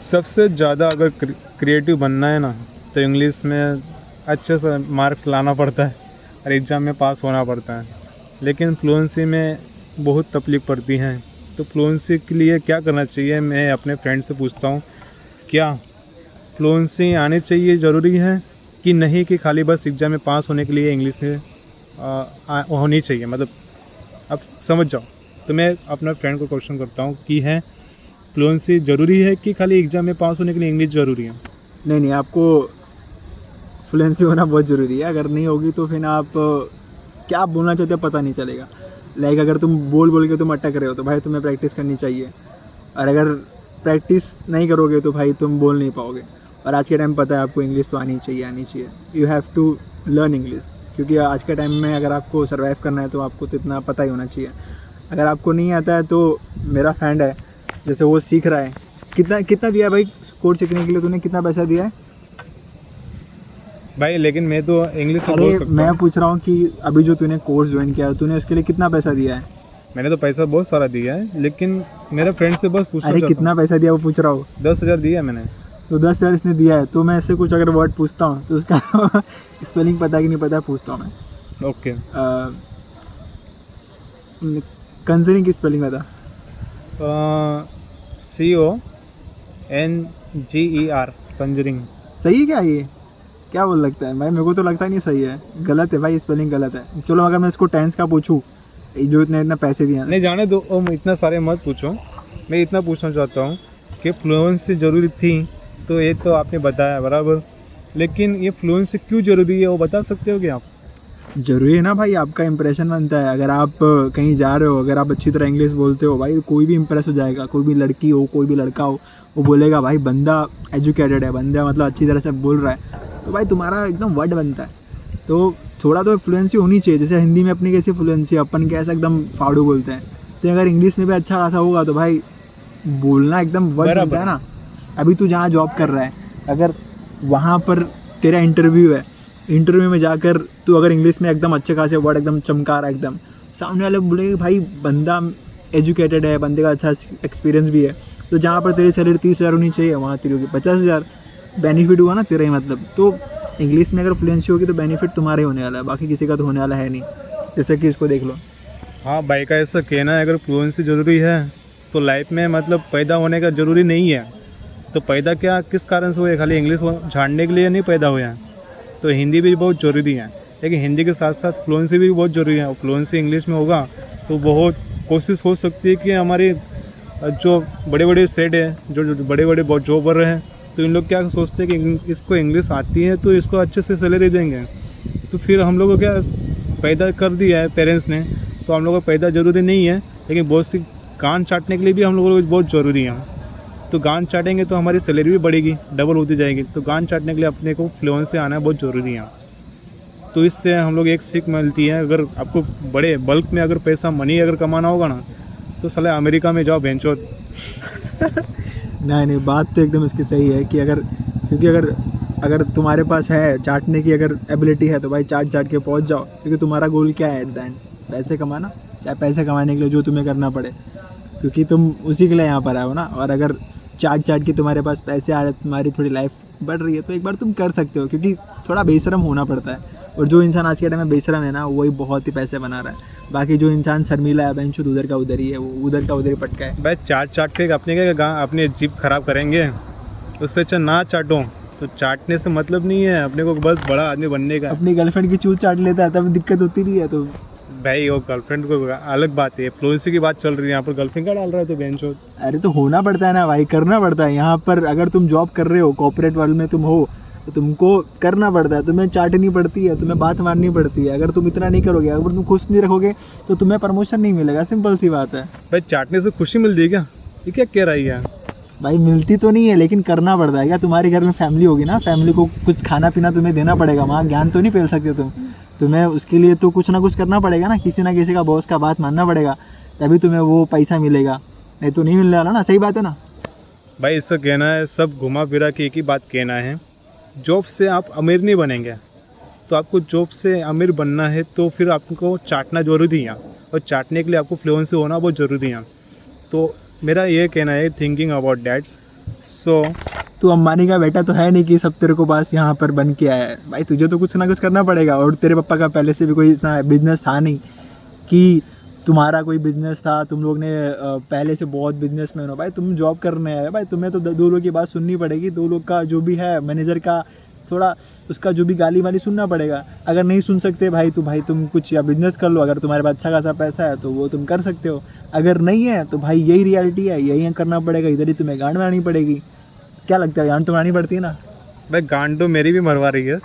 सबसे ज़्यादा अगर क्रिएटिव बनना है ना, तो इंग्लिश में अच्छे से मार्क्स लाना पड़ता है और एग्ज़ाम में पास होना पड़ता है। लेकिन फ्लुएंसी में बहुत तकलीफ पड़ती है। तो फ्लुएंसी के लिए क्या करना चाहिए, मैं अपने फ्रेंड से पूछता हूँ, क्या फ्लुएंसी आनी चाहिए ज़रूरी है कि नहीं, कि खाली बस एग्ज़ाम में पास होने के लिए इंग्लिश से होनी चाहिए, मतलब आप समझ जाओ। तो मैं अपना फ्रेंड को क्वेश्चन करता हूँ कि है फ्लुएंसी ज़रूरी है कि खाली एग्ज़ाम में पास होने के लिए इंग्लिश ज़रूरी है? नहीं, आपको फ्लुएंसी होना बहुत ज़रूरी है। अगर नहीं होगी तो फिर आप क्या बोलना चाहते हो पता नहीं चलेगा। लाइक अगर तुम बोल के तुम अटक रहे हो तो भाई तुम्हें प्रैक्टिस करनी चाहिए, और अगर प्रैक्टिस नहीं करोगे तो भाई तुम बोल नहीं पाओगे। और आज के टाइम पता है आपको इंग्लिश तो आनी चाहिए। You have to learn English, क्योंकि आज के टाइम में अगर आपको सर्वाइव करना है तो आपको तो इतना पता ही होना चाहिए। अगर आपको नहीं आता है तो मेरा फ्रेंड है, जैसे वो सीख रहा है, कितना दिया भाई कोर्स सीखने के लिए? तूने कितना पैसा दिया है भाई? लेकिन मैं तो इंग्लिश से बोल अरे सकता मैं हूँ। पूछ रहा हूँ कि अभी जो तूने कोर्स ज्वाइन किया तूने उसके लिए कितना पैसा दिया है? मैंने तो पैसा बहुत सारा दिया है, लेकिन मेरे फ्रेंड से बस पूछना अरे चाहता कितना पैसा दिया वो पूछ रहा हूँ। हूँ। 10,000 दिया मैंने। तो 10,000 इसने दिया है, तो मैं इससे कुछ अगर वर्ड पूछता हूँ तो उसका स्पेलिंग पता है कि नहीं पता है पूछता हूँ मैं। ओके। कंजरिंग की स्पेलिंग बता। CONGER, Conjuring. सही है क्या ये? क्या बोल लगता है भाई? मेरे को तो लगता नहीं सही है, गलत है भाई, स्पेलिंग गलत है। चलो अगर मैं इसको टेंस का पूछूँ, जो इतना पैसे दिए नहीं जाने दो, इतना सारे मत पूछो। मैं इतना पूछना चाहता हूँ कि फ्लुएंसी ज़रूरी थी, तो ये तो आपने बताया बराबर, लेकिन ये फ्लुएंसी क्यों ज़रूरी है वो बता सकते हो क्या आप? जरूरी है ना भाई, आपका इंप्रेशन बनता है। अगर आप कहीं जा रहे हो, अगर आप अच्छी तरह इंग्लिश बोलते हो भाई, कोई भी इंप्रेस हो जाएगा। कोई भी लड़की हो, कोई भी लड़का हो, वो बोलेगा भाई बंदा एजुकेटेड है, बंदा मतलब अच्छी तरह से बोल रहा है, तो भाई तुम्हारा एकदम वर्ड बनता है। तो थोड़ा तो फ्लुएंसी होनी चाहिए। जैसे हिंदी में अपनी कैसी फ्लुएंसी, अपन कैसे एकदम फाड़ू बोलते हैं, तो अगर इंग्लिश में भी अच्छा खासा होगा तो भाई बोलना एकदम वर्ड बराबर बनता है ना। अभी तू जहाँ जॉब कर रहा है, अगर वहाँ पर तेरा इंटरव्यू है, इंटरव्यू में जाकर तू अगर इंग्लिश में एकदम अच्छे खासे वर्ड एकदम चमका रहा है एकदम, सामने वाले बोलेंगे भाई बंदा एजुकेटेड है, बंदे का अच्छा एक्सपीरियंस भी है। तो जहाँ पर तेरी सैलरी 30,000 होनी चाहिए, वहाँ तेरी होगी 50,000। बेनिफिट हुआ ना तेरा ही मतलब। तो इंग्लिश में अगर फ्लुएंसी होगी तो बेनिफिट तुम्हारा ही होने वाला है, बाकी किसी का तो होने वाला है नहीं। जैसे कि इसको देख लो। हाँ भाई का ऐसा कहना है, अगर फ्लुएंसी ज़रूरी है तो लाइफ में मतलब पैदा होने का ज़रूरी नहीं है। तो पैदा क्या किस कारण से हुए, खाली इंग्लिश झाड़ने के लिए नहीं पैदा हुए हैं। तो हिंदी भी बहुत ज़रूरी है, लेकिन हिंदी के साथ साथ फ्लुएंसी भी बहुत ज़रूरी है। और फ्लुएंसी इंग्लिश में होगा तो बहुत कोशिश हो सकती है कि हमारी जो बड़े बड़े सेट है, जो बड़े बड़े बहुत जॉबर हैं, तो इन लोग क्या सोचते हैं कि इसको इंग्लिश आती है तो इसको अच्छे से सैलरी देंगे। तो फिर हम लोग को क्या पैदा कर दिया है पेरेंट्स ने, तो हम लोग को पैदा ज़रूरी नहीं है, लेकिन बॉस की कान चाटने के लिए भी हम लोगों को बहुत ज़रूरी है। तो गान चाटेंगे तो हमारी सैलरी भी बढ़ेगी, डबल होती जाएगी। तो गान चाटने के लिए अपने को फ्लुएंसी आना बहुत ज़रूरी है। तो इससे हम लोग एक सीख मिलती है, अगर आपको बड़े बल्क में अगर पैसा मनी अगर कमाना होगा ना, तो साले अमेरिका में जाओ बेंचोत। नहीं, बात तो एकदम इसकी सही है कि क्योंकि अगर तुम्हारे पास है चाटने की अगर एबिलिटी है तो भाई चाट के पहुंच जाओ। क्योंकि तुम्हारा गोल क्या है एट द एंड? पैसे कमाना। चाहे पैसे कमाने के लिए जो तुम्हें करना पड़े, क्योंकि तुम उसी के लिए यहाँ पर आए हो ना। और अगर चाट के तुम्हारे पास पैसे आ रहे, तुम्हारी थोड़ी लाइफ बढ़ रही है, तो एक बार तुम कर सकते हो। क्योंकि थोड़ा बेशरम होना पड़ता है, और जो इंसान आज के टाइम में बेशरम है ना, वही बहुत ही पैसे बना रहा है। बाकी जो इंसान शर्मीला है, बेंचुद उधर का उधर ही है, वो उधर का उधर ही पटका है। भाई चाट के अपने क्या अपने जीभ खराब करेंगे, उससे अच्छा ना चाटो। तो चाटने से मतलब नहीं है अपने को बस बड़ा आदमी बनने का। अपनी गर्लफ्रेंड की चूत चाट लेता है तब दिक्कत होती नहीं है। तो भाई वो गर्लफ्रेंड को अलग बात है, फ्लुएंसी की बात चल रही है, यहाँ पर गर्लफ्रेंड का डाल रहा है तो बेंचोत। अरे तो होना पड़ता है ना भाई, करना पड़ता है। यहाँ पर अगर तुम जॉब कर रहे हो, कॉर्पोरेट वर्ल्ड में तुम हो, तो तुमको करना पड़ता है। तुम्हें चाटनी पड़ती है, तुम्हें बात मारनी पड़ती है। अगर तुम इतना नहीं करोगे, अगर तुम खुश नहीं रखोगे, तो तुम्हें प्रमोशन नहीं मिलेगा। सिंपल सी बात है भाई चाटने से खुशी मिलती है क्या? ये क्या कह रही है? भाई। मिलती तो नहीं है, लेकिन करना पड़ता है। क्या तुम्हारे घर में फैमिली होगी ना, फैमिली को कुछ खाना पीना तुम्हें देना पड़ेगा। वहाँ ज्ञान तो नहीं फैल सकते तुम्हें उसके लिए तो कुछ ना कुछ करना पड़ेगा ना। किसी ना किसी का बॉस का बात मानना पड़ेगा, तभी तुम्हें वो पैसा मिलेगा, नहीं तो नहीं मिलने वाला ना। सही बात है ना भाई इसका कहना है, सब घुमा फिरा के एक ही बात कहना है, जॉब से आप अमीर नहीं बनेंगे। तो आपको जॉब से अमीर बनना है तो फिर आपको चाटना ज़रूरी है, और चाटने के लिए आपको फ्लुएंसी होना बहुत ज़रूरी है। तो मेरा ये कहना है, थिंकिंग अबाउट डैट्स, सो तू अंबानी का बेटा तो है नहीं कि सब तेरे को पास यहाँ पर बन के आया है भाई, तुझे तो कुछ ना कुछ करना पड़ेगा। और तेरे पापा का पहले से भी कोई इतना बिजनेस था नहीं कि तुम्हारा कोई बिजनेस था, तुम लोग ने पहले से बहुत बिजनेसमैन हो भाई, तुम जॉब करने आए भाई, तुम्हें तो दो लोग की बात सुननी पड़ेगी, दो लोग का जो भी है मैनेजर का थोड़ा उसका जो भी गाली वाली सुनना पड़ेगा। अगर नहीं सुन सकते भाई तो भाई तुम कुछ या बिजनेस कर लो, अगर तुम्हारे पास अच्छा खासा पैसा है तो वो तुम कर सकते हो, अगर नहीं है तो भाई यही रियलिटी है, यही करना पड़ेगा, इधर ही तुम्हें गांड बनानी पड़ेगी। क्या लगता है, गांड तो बनानी पड़ती है ना भाई? गांड तो मेरी भी मरवा रही है।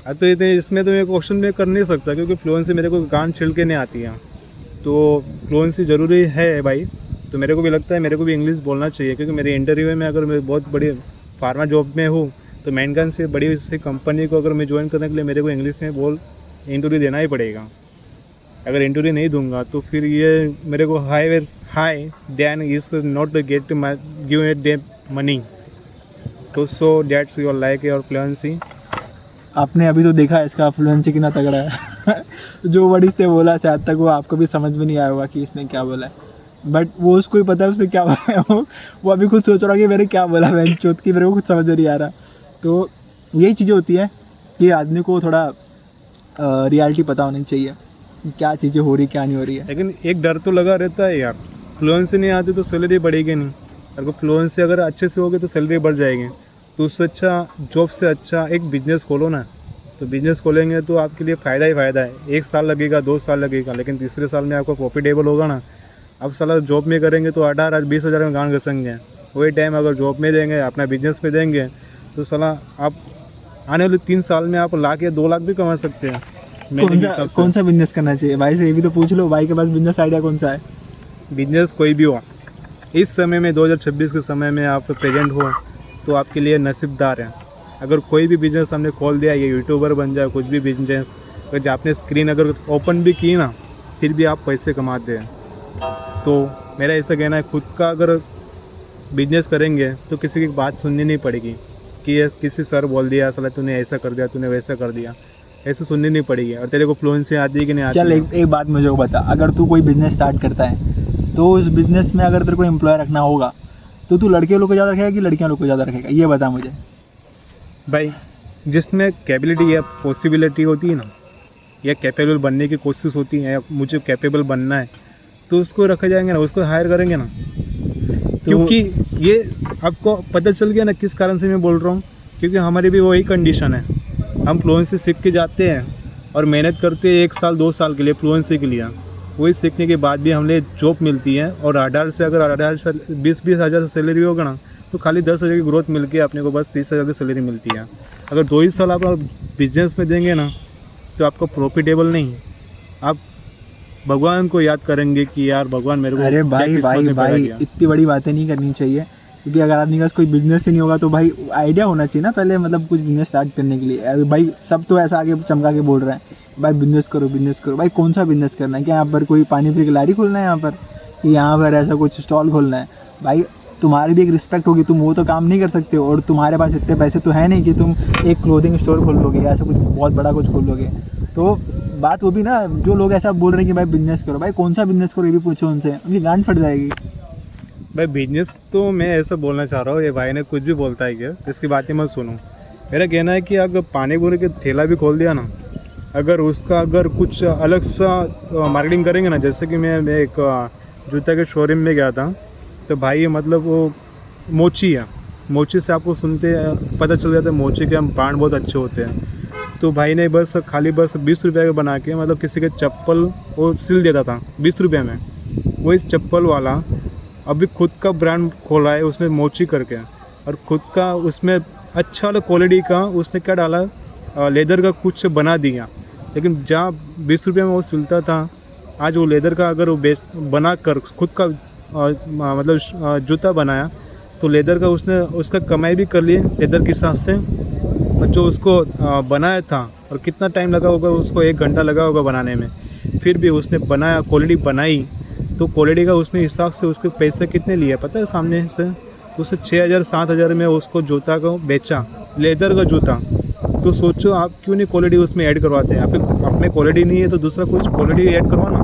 अब तो इतने इसमें तो मैं क्वेश्चन में कर नहीं सकता क्योंकि फ्लुएंसी मेरे को गांड छिल के नहीं आती है, तो फ्लुएंसी ज़रूरी है भाई। तो मेरे को भी लगता है मेरे को भी इंग्लिश बोलना चाहिए क्योंकि मेरे इंटरव्यू में अगर मैं बहुत बड़ी फार्मा जॉब में हूँ तो मैनगन से बड़ी सी कंपनी को अगर मैं ज्वाइन करने के लिए मेरे को इंग्लिश में इंटरव्यू देना ही पड़ेगा। अगर इंटरव्यू नहीं दूंगा तो फिर ये मेरे को high then is not get give it they money, तो so that's your like your fluency. आपने अभी तो देखा इसका फ्लुएंसी कितना तगड़ा है जो वर्ड इसने बोला शायद तक वो आपको भी समझ में नहीं आया होगा कि इसने क्या बोला है, बट वो उसको ही पता है उसने क्या बोला है। वो अभी खुद सोच रहा है कि मैंने क्या बोला, मैं चौथ की मेरे को कुछ समझ नहीं आ रहा। तो यही चीज़ें होती है कि आदमी को थोड़ा रियलिटी पता होनी चाहिए कि क्या चीज़ें हो रही क्या नहीं हो रही है। लेकिन एक डर तो लगा रहता है यार, फ्लुएंसी नहीं आती तो सैलरी बढ़ेगी नहीं, अगर फ्लुएंसी अगर अच्छे से होगी तो सैलरी बढ़ जाएगी। तो उससे अच्छा जॉब से अच्छा एक बिज़नेस खोलो ना, तो बिज़नेस खोलेंगे तो आपके लिए फ़ायदा ही फ़ायदा है। 1 साल लगेगा 2 साल लगेगा, लेकिन तीसरे साल में आपको प्रॉफिटेबल होगा ना। अब साला जॉब में करेंगे तो 18-20 हज़ार में गांड घसेंगे, वही टाइम अगर जॉब में देंगे अपना बिजनेस में देंगे तो साला आप आने वाले 3 साल में आप लाख या 2 लाख भी कमा सकते हैं। कौन सा बिजनेस करना चाहिए भाई से, ये भी तो पूछ लो, भाई के पास बिजनेस आइडिया कौन सा है? बिजनेस कोई भी हो, इस समय में 2026 के समय में आप प्रेजेंट हो तो आपके लिए नसीबदार हैं। अगर कोई भी बिज़नेस हमने खोल दिया, ये यूट्यूबर बन जाए, कुछ भी बिजनेस, अगर आपने स्क्रीन अगर ओपन भी की ना फिर भी आप पैसे कमाते हैं। तो मेरा ऐसा कहना है खुद का अगर बिजनेस करेंगे तो किसी की बात सुननी नहीं पड़ेगी कि ये किसी सर बोल दिया साला तूने ऐसा कर दिया तूने वैसा कर दिया, ऐसे सुननी नहीं पड़ेगी। और तेरे को फ्लुएंसी आती है कि नहीं आती? चल एक बात मुझे को बता, अगर तू कोई बिजनेस स्टार्ट करता है तो उस बिजनेस में अगर तेरे को एम्प्लॉय रखना होगा तो तू लड़के लोग को ज़्यादा रखेगा कि लड़कियां लोग को ज़्यादा रखेगा, ये बता मुझे। भाई जिसमें कैपेबिलिटी या पॉसिबिलिटी होती है ना, या कैपेबल बनने की कोशिश होती है, या मुझे कैपेबल बनना है तो उसको रखे जाएंगे ना, उसको हायर करेंगे ना। क्योंकि ये आपको पता चल गया ना किस कारण से मैं बोल रहा हूँ, क्योंकि हमारी भी वही कंडीशन है। हम फ्लुएंसी सीख के जाते हैं और मेहनत करते हैं 1 साल 2 साल के लिए फ्लुएंसी के लिए, वही सीखने के बाद भी हमें जॉब मिलती है और 18 से अगर 18 से 20 हज़ार सैलरी होगा ना तो खाली 10 हज़ार की ग्रोथ मिल के अपने को बस 30 हज़ार की सैलरी मिलती है। अगर 2 ही साल आप बिजनेस में देंगे ना तो आपको प्रॉफिटेबल नहीं, आप भगवान को याद करेंगे कि यार भगवान मेरे को अरे भाई इतनी बड़ी बातें नहीं करनी चाहिए, क्योंकि अगर आदमी के पास कोई बिजनेस ही नहीं होगा तो भाई आइडिया होना चाहिए ना पहले, मतलब कुछ बिजनेस स्टार्ट करने के लिए। भाई सब तो ऐसा आगे चमका के बोल रहे हैं भाई बिजनेस करो भाई, कौन सा बिजनेस करना है? क्या यहाँ पर कोई पानी पूरी की लारी खोलना है यहाँ पर, कि यहाँ पर ऐसा कुछ स्टॉल खोलना है? भाई तुम्हारी भी एक रिस्पेक्ट होगी, तुम वो तो काम नहीं कर सकते हो और तुम्हारे पास इतने पैसे तो है नहीं कि तुम एक क्लोथिंग स्टोर खोल लोगे या ऐसा कुछ बहुत बड़ा कुछ खोल लोगे। तो बात वो भी ना, जो लोग ऐसा बोल रहे हैं कि भाई बिजनेस करो, भाई कौन सा बिजनेस करो ये भी पूछो उनसे, उनकी गांड फट जाएगी। भाई बिजनेस तो मैं ऐसा बोलना चाह रहा हूँ, ये भाई ने कुछ भी बोलता है क्या, इसकी बातें मत सुनो। मेरा कहना है कि अगर पानी पूरी के ठेला भी खोल दिया ना, अगर उसका अगर कुछ अलग सा मार्केटिंग करेंगे ना, जैसे कि मैं एक जूता के शोरूम में गया था तो भाई मतलब वो मोची है, मोची से आपको सुनते पता चल जाता है मोची के हम ब्रांड बहुत अच्छे होते हैं। तो भाई ने बस 20 रुपये का बना के मतलब किसी के चप्पल वो सिल देता था 20 रुपये में, वो इस चप्पल वाला अभी खुद का ब्रांड खोला है उसने मोची करके, और खुद का उसमें अच्छा वाला क्वालिटी का उसने क्या डाला, लेदर का कुछ बना दिया। लेकिन जहाँ 20 रुपये में वो सिलता था, आज वो लेदर का अगर वो बना कर खुद का मतलब जूता बनाया तो लेदर का उसने उसका कमाई भी कर लिए लेदर के हिसाब से, और जो उसको बनाया था और कितना टाइम लगा होगा उसको, 1 घंटा लगा होगा बनाने में, फिर भी उसने बनाया क्वालिटी बनाई, तो क्वालिटी का उसने हिसाब से उसके पैसे कितने लिए पता है सामने से, तो उसने 6,000-7,000 में उसको जूता को बेचा, लेदर का जूता। तो सोचो आप क्यों नहीं क्वालिटी उसमें ऐड करवाते हैं, आप में क्वालिटी नहीं है तो दूसरा कुछ क्वालिटी ऐड करवाना,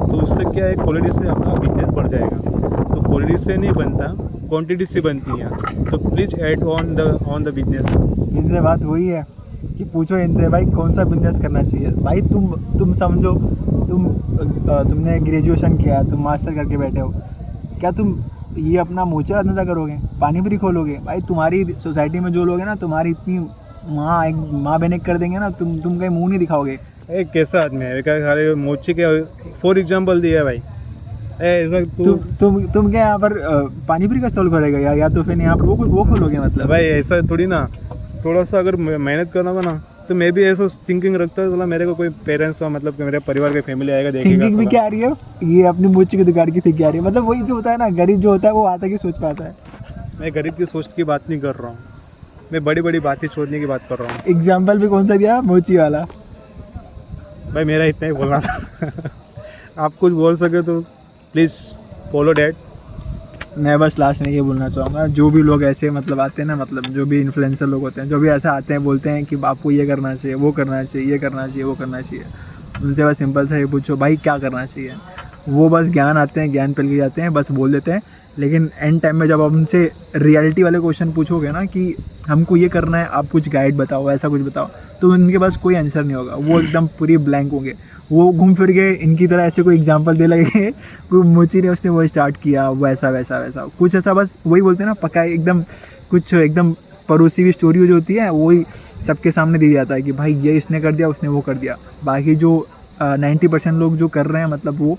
तो उससे क्या है क्वालिटी से अपना बिजनेस बढ़ जाएगा। तो क्वालिटी से नहीं बनता, क्वांटिटी से बनती हैं, तो please add on the business. इनसे बात हुई है कि पूछो इनसे भाई कौन सा बिजनेस करना चाहिए। भाई तुम समझो, तुमने ग्रेजुएशन किया, तुम मास्टर करके बैठे हो, क्या तुम ये अपना मोचा धंधा करोगे, पानी पूरी खोलोगे? भाई तुम्हारी सोसाइटी में जो लोग हैं ना, तुम्हारी इतनी माँ बहने कर देंगे ना, तुम कहीं मुंह नहीं दिखाओगे। एक कैसा आदमी है क्या, खाली मोची के फॉर एग्जाम्पल दिया है भाई। ऐसा तुम क्या यहाँ पर पानी पूरी का स्टॉल खोलेगा या तो फिर यहाँ पर वो खोलोगे? मतलब भाई ऐसा थोड़ी ना, थोड़ा सा अगर मेहनत करना होगा ना, तो मैं भी ऐसा थिंकिंग रखता है, चला मेरे को कोई पेरेंट्स हो, मतलब कि मेरे परिवार की फैमिली आएगा देखेगा। थिंकिंग भी क्या आ रही है? ये अपनी मोची की दुकान की थिंकिंग आ रही है। मतलब वही जो होता है ना, गरीब जो होता है वो आता की सोच पाता है। मैं गरीब की सोच की बात नहीं कर रहा हूँ, मैं बड़ी बड़ी बातें छोड़ने की बात कर रहा हूँ। एग्जाम्पल भी कौन सा दिया? मोची वाला। भाई मेरा इतना ही बोलना था। आप कुछ बोल सके तो प्लीज़ फॉलो डैट। मैं बस लास्ट में ये बोलना चाहूँगा, जो भी लोग ऐसे मतलब आते हैं ना, मतलब जो भी इन्फ्लुएंसर लोग होते हैं, जो भी ऐसा आते हैं बोलते हैं कि आपको ये करना चाहिए, वो करना चाहिए, ये करना चाहिए, वो करना चाहिए, उनसे बस सिंपल सा ये पूछो भाई क्या करना चाहिए। वो बस ज्ञान आते हैं, ज्ञान पल के जाते हैं, बस बोल देते हैं, लेकिन एंड टाइम में जब आप उनसे रियलिटी वाले क्वेश्चन पूछोगे ना कि हमको ये करना है, आप कुछ गाइड बताओ, ऐसा कुछ बताओ, तो उनके पास कोई आंसर नहीं होगा। वो एकदम पूरी ब्लैंक होंगे। वो घूम फिर के इनकी तरह ऐसे कोई एग्जांपल दे लगे, कोई मोची ने उसने वो स्टार्ट किया, वैसा वैसा वैसा कुछ ऐसा, बस वही बोलते हैं ना, पका एकदम कुछ एकदम परोसी हुई स्टोरी जो होती है वही सबके सामने दी जाता है कि भाई ये इसने कर दिया, उसने वो कर दिया। बाकी जो 90% लोग जो कर रहे हैं मतलब वो,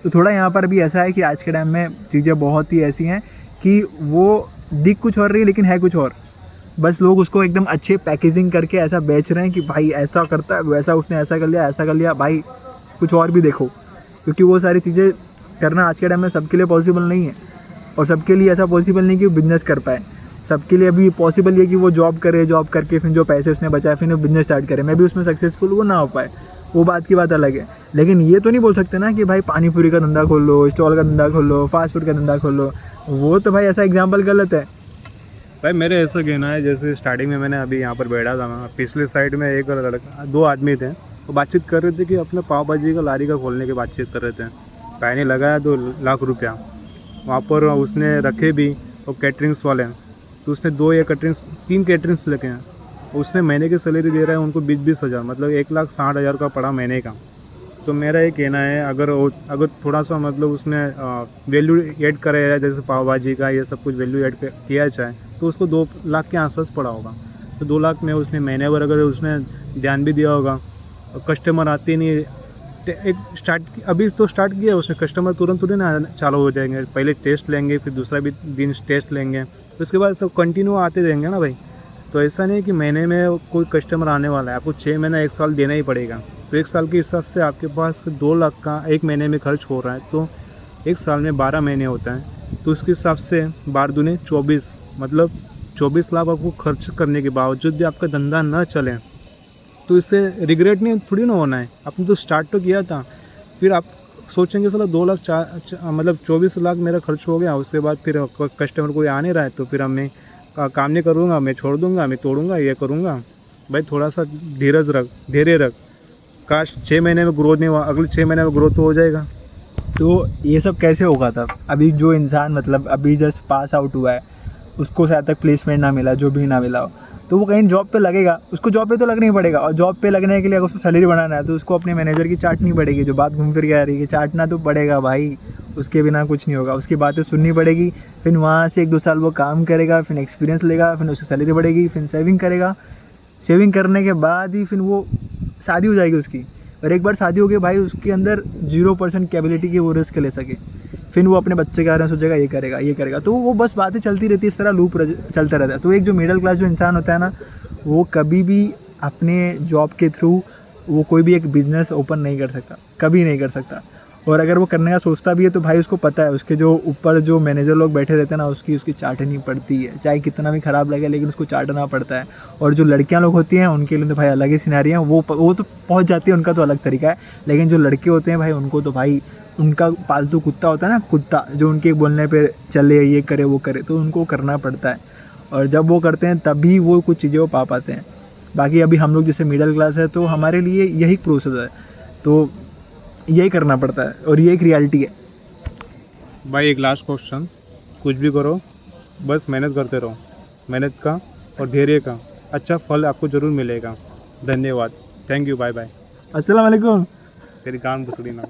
तो थोड़ा यहाँ पर भी ऐसा है कि आज के टाइम में चीज़ें बहुत ही ऐसी हैं कि वो दिख कुछ और रही है लेकिन है कुछ और। बस लोग उसको एकदम अच्छे पैकेजिंग करके ऐसा बेच रहे हैं कि भाई ऐसा करता है, वैसा उसने ऐसा कर लिया, ऐसा कर लिया। भाई कुछ और भी देखो, क्योंकि वो सारी चीज़ें करना आज के टाइम में सबके लिए पॉसिबल नहीं है, और सबके लिए ऐसा पॉसिबल नहीं कि वो बिज़नेस कर पाए। सबके लिए अभी पॉसिबल ये कि वो जॉब करे, जॉब करके फिर जो पैसे उसने बचाए फिर वो बिज़नेस स्टार्ट करे। मैं भी उसमें सक्सेसफुल वो ना हो पाए, वो बात की बात अलग है। लेकिन ये तो नहीं बोल सकते ना कि भाई पानी पूरी का धंधा खोल लो, स्टॉल का धंधा खोल लो, फास्ट फूड का धंधा खोल लो। वो तो भाई ऐसा एग्जाम्पल गलत है। भाई मेरे ऐसा कहना है, जैसे स्टार्टिंग में मैंने अभी यहाँ पर बैठा था, मैं पिछले साइड में एक लड़का, 2 आदमी थे, वो बातचीत कर रहे थे कि अपने पाव भाजी का लारी का खोलने की बातचीत कर रहे थे। भाई ने लगाया 2 लाख रुपया वहाँ पर, उसने रखे भी, और कैटरिंग्स वाले, तो उसने 2 या कैटरिंग्स 3 कैटरिंग्स लेके हैं, उसने महीने की सैलरी दे रहा है उनको 20-20 हज़ार, मतलब 1,60,000 का पड़ा महीने का। तो मेरा ये कहना है, अगर थोड़ा सा मतलब उसमें वैल्यू ऐड करा जाए, जैसे पाव भाजी का ये सब कुछ वैल्यू ऐड किया जाए, तो उसको 2 लाख के आसपास पड़ा होगा। तो 2 लाख में उसने महीने भर अगर उसने ध्यान भी दिया होगा, कस्टमर आते नहीं, एक अभी तो स्टार्ट किया उसने, कस्टमर तुरंत ना चालू हो जाएंगे, पहले टेस्ट लेंगे, फिर दूसरा भी दिन टेस्ट लेंगे, उसके बाद तो कंटिन्यू आते रहेंगे ना भाई। तो ऐसा नहीं कि महीने में कोई कस्टमर आने वाला है, आपको 6 महीना 1 साल देना ही पड़ेगा। तो 1 साल के हिसाब से आपके पास 2 लाख का 1 महीने में खर्च हो रहा है, तो 1 साल में 12 महीने होता है, तो उसके हिसाब से 12 दूने 24, मतलब 24 लाख आपको खर्च करने के बावजूद भी आपका धंधा न चले, तो इससे रिग्रेट नहीं थोड़ी ना होना है। आपने तो स्टार्ट तो किया था, फिर आप सोचेंगे चलो 2 लाख मतलब 24 लाख मेरा खर्च हो गया, उसके बाद फिर कस्टमर कोई आ नहीं रहा है, तो फिर मैं काम नहीं करूँगा, मैं छोड़ दूँगा, मैं तोड़ूँगा, ये करूँगा। भाई थोड़ा सा धैर्य रख। काश 6 महीने में ग्रोथ नहीं हुआ, अगले 6 महीने में ग्रोथ तो हो जाएगा। तो ये सब कैसे होगा तब? अभी जो इंसान मतलब अभी जस्ट पास आउट हुआ है, उसको शायद तक प्लेसमेंट ना मिला, जो भी ना मिला हो, तो वो कहीं जॉब पे लगेगा, उसको जॉब पे तो लगना ही पड़ेगा। और जॉब पे लगने के लिए अगर उसको सैलरी बढ़ाना है तो उसको अपने मैनेजर की चाटनी पड़ेगी। जो बात घूम फिर के आ रही है, चाटना तो पड़ेगा भाई, उसके बिना कुछ नहीं होगा। उसकी बातें सुननी पड़ेगी, फिर वहाँ से 1-2 साल वो काम करेगा, फिर एक्सपीरियंस लेगा, फिर उसकी सैलरी बढ़ेगी, फिर सेविंग करेगा। सेविंग करने के बाद ही फिर वो शादी हो जाएगी उसकी। और एक बार शादी हो गई भाई, उसके अंदर 0% कैपेबिलिटी की वो रिस्क ले सके, फिर वो अपने बच्चे के बारे में सोचेगा, ये करेगा, तो वो बस बातें चलती रहती है, इस तरह लूप चलता रहता है। तो एक जो मिडिल क्लास जो इंसान होता है ना, वो कभी भी अपने जॉब के थ्रू वो कोई भी एक बिज़नेस ओपन नहीं कर सकता, कभी नहीं कर सकता। और अगर वो करने का सोचता भी है तो भाई उसको पता है उसके जो ऊपर जो मैनेजर लोग बैठे रहते हैं ना, उसकी चाटनी पड़ती है, चाहे कितना भी ख़राब लगे लेकिन उसको चाटना पड़ता है। और जो लड़कियां लोग होती हैं उनके लिए तो भाई अलग ही सिनेरियो है, वो तो पहुंच जाती है, उनका तो अलग तरीका है। लेकिन जो लड़के होते हैं भाई, उनको तो भाई उनका पालतू कुत्ता होता है ना, कुत्ता जो उनके बोलने पे चले, ये करे वो करे, तो उनको करना पड़ता है। और जब वो करते हैं तभी वो कुछ चीज़ें वो पा पाते हैं। बाकी अभी हम लोग जैसे मिडिल क्लास है, तो हमारे लिए यही प्रोसेस है, तो यही करना पड़ता है, और ये एक रियलिटी है। भाई एक लास्ट क्वेश्चन, कुछ भी करो बस मेहनत करते रहो, मेहनत का और धैर्य का अच्छा फल आपको ज़रूर मिलेगा। धन्यवाद, थैंक यू, बाय बाय। अस्सलाम वालेकुम। तेरी जान बसड़ी ना।